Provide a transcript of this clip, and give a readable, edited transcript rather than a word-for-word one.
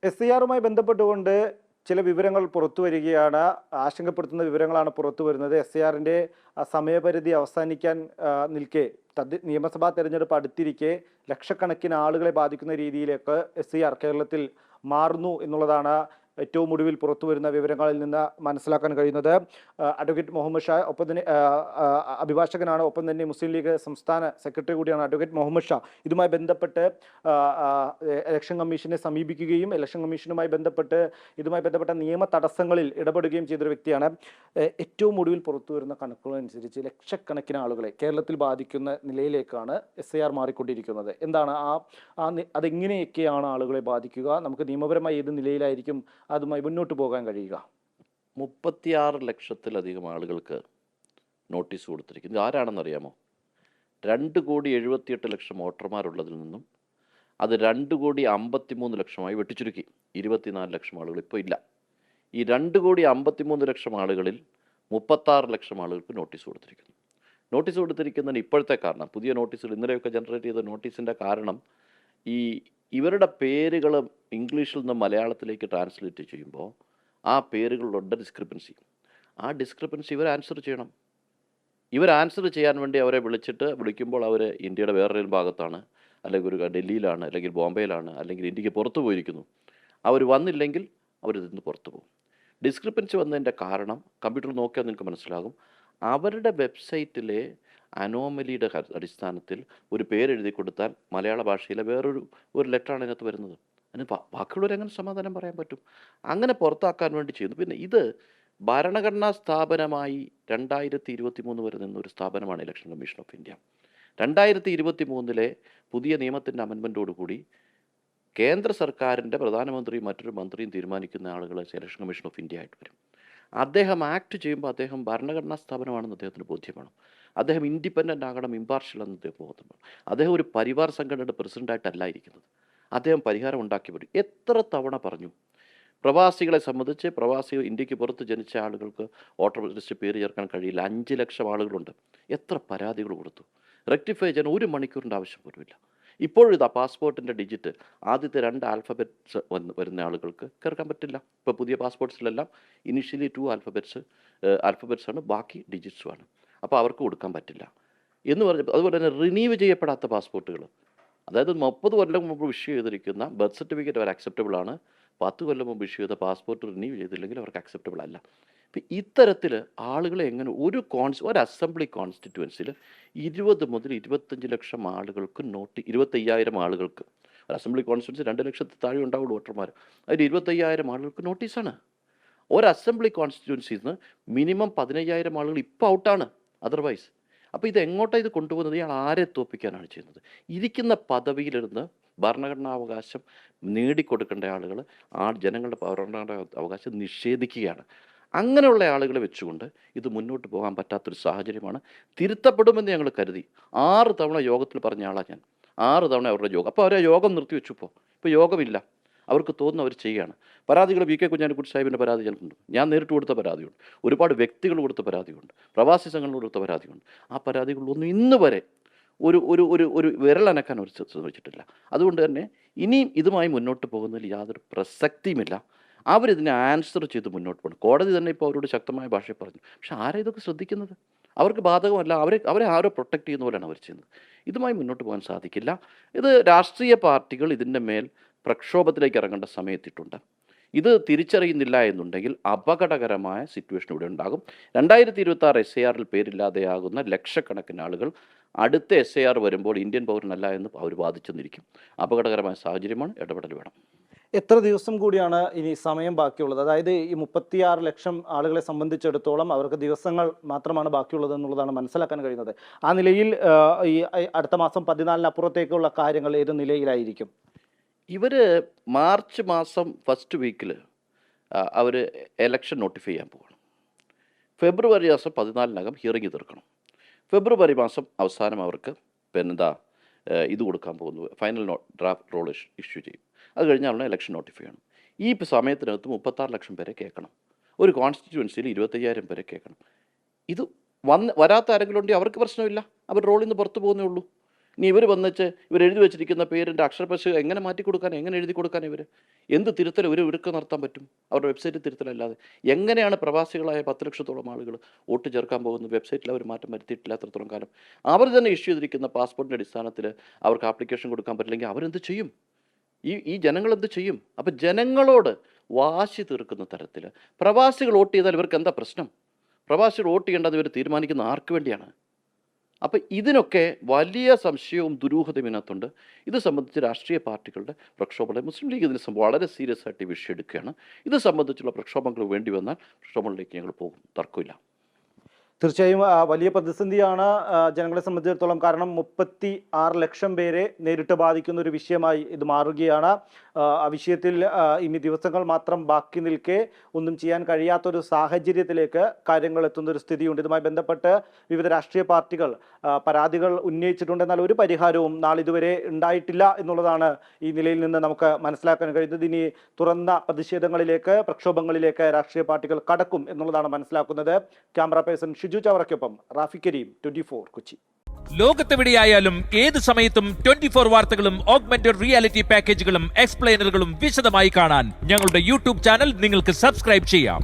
SIR-മായി ബന്ധപ്പെട്ടുകൊണ്ട് ചില വിവരങ്ങൾ പുറത്തു വരികയാണ്. ആശങ്കപ്പെടുത്തുന്ന വിവരങ്ങളാണ് പുറത്തു വരുന്നത്. SIR-ന്റെ സമയപരിധി അവസാനിക്കാൻ നിൽക്കെ നിയമസഭാ തെരഞ്ഞെടുപ്പ് അടുത്തിരിക്കെ ലക്ഷക്കണക്കിന് ആളുകളെ ബാധിക്കുന്ന രീതിയിലേക്ക് SIR കേരളത്തിൽ മാറുന്നു എന്നുള്ളതാണ് ഏറ്റവും ഒടുവിൽ പുറത്തു വരുന്ന വിവരങ്ങളിൽ നിന്ന് മനസ്സിലാക്കാൻ കഴിയുന്നത്. അഡ്വക്കേറ്റ് മുഹമ്മദ് ഷാ ഒപ്പം തന്നെ അഭിഭാഷകനാണ്, ഒപ്പം തന്നെ മുസ്ലിം ലീഗ് സംസ്ഥാന സെക്രട്ടറി കൂടിയാണ് അഡ്വക്കേറ്റ് മുഹമ്മദ് ഷാ. ഇതുമായി ബന്ധപ്പെട്ട് ഇലക്ഷൻ കമ്മീഷനെ സമീപിക്കുകയും ഇലക്ഷൻ കമ്മീഷനുമായി ഇതുമായി ബന്ധപ്പെട്ട നിയമ തടസ്സങ്ങളിൽ ഇടപെടുകയും ചെയ്തൊരു വ്യക്തിയാണ്. ഏറ്റവും ഒടുവിൽ പുറത്തു വരുന്ന കണക്കുകളനുസരിച്ച് ലക്ഷക്കണക്കിന് ആളുകളെ കേരളത്തിൽ ബാധിക്കുന്ന നിലയിലേക്കാണ് SIR മാറിക്കൊണ്ടിരിക്കുന്നത്. എന്താണ് അതെങ്ങനെയൊക്കെയാണ് ആളുകളെ ബാധിക്കുക? നമുക്ക് നിയമപരമായി ഏത് നിലയിലായിരിക്കും അതുമായി മുന്നോട്ട് പോകാൻ കഴിയുക? 36 ലക്ഷത്തിലധികം ആളുകൾക്ക് നോട്ടീസ് കൊടുത്തിരിക്കുന്നു. ഇത് ആരാണെന്നറിയാമോ? 2,78,00,000 വോട്ടർമാരുള്ളതിൽ നിന്നും അത് 2,53,00,000 വെട്ടിച്ചുരുക്കി. 24 ലക്ഷം ആളുകൾ ഇപ്പോൾ ഇല്ല. ഈ 2,53,00,000 ആളുകളിൽ 36 ലക്ഷം ആളുകൾക്ക് നോട്ടീസ് കൊടുത്തിരിക്കുന്നു. നോട്ടീസ് കൊടുത്തിരിക്കുന്നതിന് ഇപ്പോഴത്തെ കാരണം, പുതിയ നോട്ടീസുകൾ ഇന്നലെയൊക്കെ ജനറേറ്റ് ചെയ്ത നോട്ടീസിൻ്റെ കാരണം, ഇവരുടെ പേരുകൾ ഇംഗ്ലീഷിൽ നിന്ന് മലയാളത്തിലേക്ക് ട്രാൻസ്ലേറ്റ് ചെയ്യുമ്പോൾ ആ പേരുകളിലുണ്ട് ഡിസ്ക്രിപ്പൻസി. ആ ഡിസ്ക്രിപ്പൻസി ഇവർ ആൻസർ ചെയ്യണം. ഇവർ ആൻസർ ചെയ്യാൻ വേണ്ടി അവരെ വിളിക്കുമ്പോൾ അവർ ഇന്ത്യയുടെ വേറൊരു ഭാഗത്താണ്, അല്ലെങ്കിൽ ഒരു ഡൽഹിയിലാണ്, അല്ലെങ്കിൽ ബോംബെയിലാണ്, അല്ലെങ്കിൽ ഇന്ത്യക്ക് പുറത്തു പോയിരിക്കുന്നു. അവർ വന്നില്ലെങ്കിൽ അവരിൽ നിന്ന് പുറത്തു പോകും. ഡിസ്ക്രിപ്പൻസി വന്നതിൻ്റെ കാരണം കമ്പ്യൂട്ടറിൽ നോക്കിയാൽ നിങ്ങൾക്ക് മനസ്സിലാകും. അവരുടെ വെബ്സൈറ്റിലെ അനോമലിയുടെ അടിസ്ഥാനത്തിൽ ഒരു പേരെഴുതി കൊടുത്താൽ മലയാള ഭാഷയിലെ ഒരു ലെറ്ററാണ് അതിനകത്ത് വരുന്നത്. അതിന് ബാക്കിയുള്ളവരെങ്ങനെ സമാധാനം പറയാൻ പറ്റും? അങ്ങനെ പുറത്താക്കാൻ വേണ്ടി ചെയ്യുന്നു. പിന്നെ ഇത് ഭരണഘടനാ സ്ഥാപനമായി 2023 വരെ നിന്നൊരു സ്ഥാപനമാണ് ഇലക്ഷൻ കമ്മീഷൻ ഓഫ് ഇന്ത്യ. 2023 പുതിയ നിയമത്തിൻ്റെ അമെൻമെൻറ്റോടുകൂടി കേന്ദ്ര സർക്കാരിൻ്റെ പ്രധാനമന്ത്രിയും മറ്റൊരു മന്ത്രിയും തീരുമാനിക്കുന്ന ആളുകൾ ഇലക്ഷൻ കമ്മീഷൻ ഓഫ് ഇന്ത്യ ആയിട്ട് വരും. അദ്ദേഹം ആക്ട് ചെയ്യുമ്പോൾ അദ്ദേഹം ഭരണഘടനാ സ്ഥാപനമാണെന്ന് അദ്ദേഹത്തിന് ബോധ്യമാണ്. അദ്ദേഹം ഇൻഡിപെൻഡൻ്റ് ആകണം, ഇമ്പാർഷ്യൽ എന്ന് അദ്ദേഹം ബോധ്യമാണ്. അദ്ദേഹം ഒരു പരിവാർ സംഘടനയുടെ പ്രസിഡൻ്റായിട്ടല്ല ഇരിക്കുന്നത്. അദ്ദേഹം പരിഹാരം ഉണ്ടാക്കി വരും. എത്ര തവണ പറഞ്ഞു? പ്രവാസികളെ സംബന്ധിച്ച് ഇന്ത്യക്ക് പുറത്ത് ജനിച്ച ആളുകൾക്ക് വോട്ടർ ലിസ്റ്റ് പേര് ചേർക്കാൻ കഴിയില്ല. 5 ലക്ഷം ആളുകളുണ്ട്. എത്ര പരാതികൾ കൊടുത്തു? റെക്ടിഫൈ ചെയ്യാൻ 1 മണിക്കൂറിൻ്റെ ആവശ്യം പോലുമില്ല. ഇപ്പോഴിതാ പാസ്പോർട്ടിൻ്റെ ഡിജിറ്റ് ആദ്യത്തെ 2 ആൽഫബറ്റ്സ് വരുന്ന ആളുകൾക്ക് കേൾക്കാൻ പറ്റില്ല. ഇപ്പോൾ പുതിയ പാസ്പോർട്ട്സിലെല്ലാം ഇനിഷ്യലി 2 ആൽഫബറ്റ്സ് ആണ്, ബാക്കി ഡിജിറ്റ്സുമാണ്. അപ്പോൾ അവർക്ക് കൊടുക്കാൻ പറ്റില്ല എന്ന് പറഞ്ഞപ്പോൾ, അതുപോലെ തന്നെ റിന്യൂ ചെയ്യപ്പെടാത്ത പാസ്പോർട്ടുകൾ, അതായത് 30 കൊല്ലം മുമ്പ് ഇഷ്യൂ ചെയ്തിരിക്കുന്ന ബർത്ത് സർട്ടിഫിക്കറ്റ് അവർ അക്സെപ്റ്റബിൾ ആണ്. 10 കൊല്ലം മുമ്പ് ഇഷ്യൂ ചെയ്ത പാസ്പോർട്ട് റിന്യൂ ചെയ്തില്ലെങ്കിൽ അവർക്ക് അക്സെപ്റ്റബിൾ അല്ല. ഇപ്പം ഇത്തരത്തിൽ ആളുകളെ എങ്ങനെ ഒരു അസംബ്ലി കോൺസ്റ്റിറ്റ്യുവൻസിയിൽ 20 മുതൽ 25 ലക്ഷം ആളുകൾക്ക് 25,000 ആളുകൾക്ക്, ഒരു അസംബ്ലി കോൺസ്റ്റിറ്റ്യുവൻസി 2 ലക്ഷത്തിൽ താഴെ ഉണ്ടാവുള്ളൂ വോട്ടർമാർ, അതിൽ 25,000 ആളുകൾക്ക് നോട്ടീസാണ്. ഒരു അസംബ്ലി കോൺസ്റ്റിറ്റ്യുവൻസിയിൽ നിന്ന് മിനിമം 15,000 ആളുകൾ ഇപ്പോൾ ഔട്ടാണ് അതർവൈസ്. അപ്പോൾ ഇത് എങ്ങോട്ടാണ് ഇത് കൊണ്ടുപോകുന്നത്? ഇയാൾ ആരെ തോൽപ്പിക്കാനാണ് ചെയ്യുന്നത്? ഇരിക്കുന്ന പദവിയിലിരുന്ന് ഭരണഘടനാവകാശം നേടിക്കൊടുക്കേണ്ട ആളുകൾ ജനങ്ങളുടെ ഭരണഘടനാ അവകാശം നിഷേധിക്കുകയാണ്. അങ്ങനെയുള്ള ആളുകളെ വെച്ചുകൊണ്ട് ഇത് മുന്നോട്ട് പോകാൻ പറ്റാത്തൊരു സാഹചര്യമാണ്. തിരുത്തപ്പെടുമെന്ന് ഞങ്ങൾ കരുതി. 6 തവണ യോഗത്തിൽ പറഞ്ഞ ആളാണ് ഞാൻ. 6 തവണ അവരുടെ യോഗം. അപ്പോൾ അവരെ യോഗം നിർത്തിവെച്ചു. ഇപ്പോൾ യോഗമില്ല. അവർക്ക് തോന്നുന്നു അവർ ചെയ്യുകയാണ്. പരാതികൾ വി കെ കുഞ്ഞാലിക്കുട്ടി സാഹിബിൻ്റെ പരാതി ഞങ്ങൾക്കുണ്ട്. ഞാൻ നേരിട്ട് കൊടുത്ത പരാതിയുണ്ട്. ഒരുപാട് വ്യക്തികൾ കൊടുത്ത പരാതിയുണ്ട്. പ്രവാസി സംഘടനകൾ കൊടുത്ത പരാതിയുണ്ട്. ആ പരാതികളിലൊന്നും ഇന്ന് വരെ ഒരു വിരലനക്കാൻ അവർ ശ്രമിച്ചിട്ടില്ല. അതുകൊണ്ട് തന്നെ ഇനിയും ഇതുമായി മുന്നോട്ട് പോകുന്നതിൽ യാതൊരു പ്രസക്തിയുമില്ല. അവരിതിനെ ആൻസർ ചെയ്ത് മുന്നോട്ട് പോകണം. കോടതി തന്നെ ഇപ്പോൾ അവരോട് ശക്തമായ ഭാഷയിൽ പറഞ്ഞു. പക്ഷെ ആരാ ഇതൊക്കെ ശ്രദ്ധിക്കുന്നത്? അവർക്ക് ബാധകമല്ല. അവരെ ആരോ പ്രൊട്ടക്റ്റ് ചെയ്യുന്ന പോലെയാണ് അവർ ചെയ്യുന്നത്. ഇതുമായി മുന്നോട്ട് പോകാൻ സാധിക്കില്ല. ഇത് രാഷ്ട്രീയ പാർട്ടികൾ ഇതിൻ്റെ മേൽ പ്രക്ഷോഭത്തിലേക്ക് ഇറങ്ങേണ്ട സമയത്തിട്ടുണ്ട്. ഇത് തിരിച്ചറിയുന്നില്ല എന്നുണ്ടെങ്കിൽ അപകടകരമായ സിറ്റുവേഷൻ ഇവിടെ ഉണ്ടാകും. 2026 SIR-ൽ പേരില്ലാതെയാകുന്ന ലക്ഷക്കണക്കിന് ആളുകൾ അടുത്ത SIR വരുമ്പോൾ ഇന്ത്യൻ പൗരനല്ല എന്ന് അവർ വാദിച്ചെന്നിരിക്കും. അപകടകരമായ സാഹചര്യമാണ്. ഇടപെടൽ വേണം. എത്ര ദിവസം കൂടിയാണ് ഇനി സമയം ബാക്കിയുള്ളത്? അതായത് ഈ 36 ലക്ഷം ആളുകളെ സംബന്ധിച്ചിടത്തോളം അവർക്ക് ദിവസങ്ങൾ മാത്രമാണ് ബാക്കിയുള്ളത് എന്നുള്ളതാണ് മനസ്സിലാക്കാൻ കഴിയുന്നത്. ആ നിലയിൽ ഈ അടുത്ത മാസം 14-ന് അപ്പുറത്തേക്കുള്ള കാര്യങ്ങൾ ഏത് നിലയിലായിരിക്കും? ഇവർ മാർച്ച് മാസം ഫസ്റ്റ് വീക്കിൽ അവർ എലക്ഷൻ നോട്ടിഫൈ ചെയ്യാൻ പോകണം. ഫെബ്രുവരി മാസം 14-നകം ഹിയറിംഗ് തീർക്കണം. ഫെബ്രുവരി മാസം അവസാനം അവർക്ക് ഇത് കൊടുക്കാൻ പോകുന്നു, ഫൈനൽ ഡ്രാഫ്റ്റ് റോൾ ഇഷ്യൂ ചെയ്യും. അത് കഴിഞ്ഞാൽ ഇലക്ഷൻ നോട്ടിഫൈ ചെയ്യണം. ഈ സമയത്തിനകത്ത് 36 ലക്ഷം പേരെ കേൾക്കണം. ഒരു കോൺസ്റ്റിറ്റ്യുവൻസിയിൽ 25,000 പേരെ കേൾക്കണം. ഇത് വരാത്ത ആരെങ്കിലും ഉണ്ടെങ്കിൽ അവർക്ക് പ്രശ്നമില്ല. അവർ റോളിൽ നിന്ന് പുറത്തു പോകുന്നേ ഉള്ളൂ. ഇനി ഇവർ വന്നിച്ച് ഇവർ എഴുതി വെച്ചിരിക്കുന്ന പേരിൻ്റെ അക്ഷരപശ എങ്ങനെ മാറ്റി കൊടുക്കാൻ, എങ്ങനെ എഴുതി കൊടുക്കാൻ, എന്ത് തിരുത്തൽ ഇവർക്ക് നടത്താൻ പറ്റും? അവരുടെ വെബ്സൈറ്റിൽ തിരുത്തലല്ലാതെ എങ്ങനെയാണ് പ്രവാസികളായ 10 ലക്ഷത്തോളം ആളുകൾ വോട്ട് ചേർക്കാൻ പോകുന്നത്? വെബ്സൈറ്റിൽ അവർ മാറ്റം വരുത്തിയിട്ടില്ലാത്തത്തോളം കാലം അവർ തന്നെ ഇഷ്യൂ ചെയ്തിരിക്കുന്ന പാസ്പോർട്ടിൻ്റെ അടിസ്ഥാനത്തിൽ അവർക്ക് ആപ്ലിക്കേഷൻ കൊടുക്കാൻ പറ്റില്ലെങ്കിൽ അവരെന്ത് ചെയ്യും? ഈ ജനങ്ങൾ എന്ത് ചെയ്യും? അപ്പം ജനങ്ങളോട് വാശി തീർക്കുന്ന തരത്തിൽ പ്രവാസികൾ വോട്ട് ചെയ്താൽ ഇവർക്ക് എന്താ പ്രശ്നം? പ്രവാസികൾ വോട്ട് ചെയ്യേണ്ടത് ഇവർ തീരുമാനിക്കുന്ന ആർക്ക് വേണ്ടിയാണ്? അപ്പം ഇതിനൊക്കെ വലിയ സംശയവും ദുരൂഹതയും ഇതിനകത്തുണ്ട്. ഇത് സംബന്ധിച്ച് രാഷ്ട്രീയ പാർട്ടികളുടെ പ്രക്ഷോഭം, മുസ്ലിം ലീഗ് ഇതിന് വളരെ സീരിയസ് ആയിട്ട് ഈ വിഷയം എടുക്കുകയാണ്. ഇത് സംബന്ധിച്ചുള്ള പ്രക്ഷോഭങ്ങൾ വേണ്ടി വന്നാൽ പ്രക്ഷോഭങ്ങളിലേക്ക് ഞങ്ങൾ പോകും, തർക്കമില്ല. തീർച്ചയായും വലിയ പ്രതിസന്ധിയാണ് ജനങ്ങളെ സംബന്ധിച്ചിടത്തോളം. കാരണം 36 ലക്ഷം പേരെ നേരിട്ട് ബാധിക്കുന്ന ഒരു വിഷയമായി ഇത് മാറുകയാണ്. ആ വിഷയത്തിൽ ഇനി ദിവസങ്ങൾ മാത്രം ബാക്കി നിൽക്കെ ഒന്നും ചെയ്യാൻ കഴിയാത്തൊരു സാഹചര്യത്തിലേക്ക് കാര്യങ്ങൾ എത്തുന്ന ഒരു സ്ഥിതിയുണ്ട്. ഇതുമായി ബന്ധപ്പെട്ട് വിവിധ രാഷ്ട്രീയ പാർട്ടികൾ പരാതികൾ ഉന്നയിച്ചിട്ടുണ്ട്. എന്നാൽ ഒരു പരിഹാരവും നാളിതുവരെ ഉണ്ടായിട്ടില്ല എന്നുള്ളതാണ് ഈ നിലയിൽ നിന്ന് നമുക്ക് മനസ്സിലാക്കാൻ കഴിയുന്നത്. ഇനി തുറന്ന പ്രതിഷേധങ്ങളിലേക്ക്, പ്രക്ഷോഭങ്ങളിലേക്ക് രാഷ്ട്രീയ പാർട്ടികൾ കടക്കും എന്നുള്ളതാണ് മനസ്സിലാക്കുന്നത്. ക്യാമറ പേഴ്സൺ ഷിജു ചവറയ്ക്കൊപ്പം റാഫി കരീം, 24 കൊച്ചി. ലോകത്തെവിടെയായാലും ഏത് സമയത്തും 24 വാർത്തകളും ഓഗ്മെന്റഡ് റിയാലിറ്റി പാക്കേജുകളും എക്സ്പ്ലെയിനറുകളും വിശദമായി കാണാൻ ഞങ്ങളുടെ യൂട്യൂബ് ചാനൽ നിങ്ങൾക്ക് സബ്സ്ക്രൈബ് ചെയ്യാം.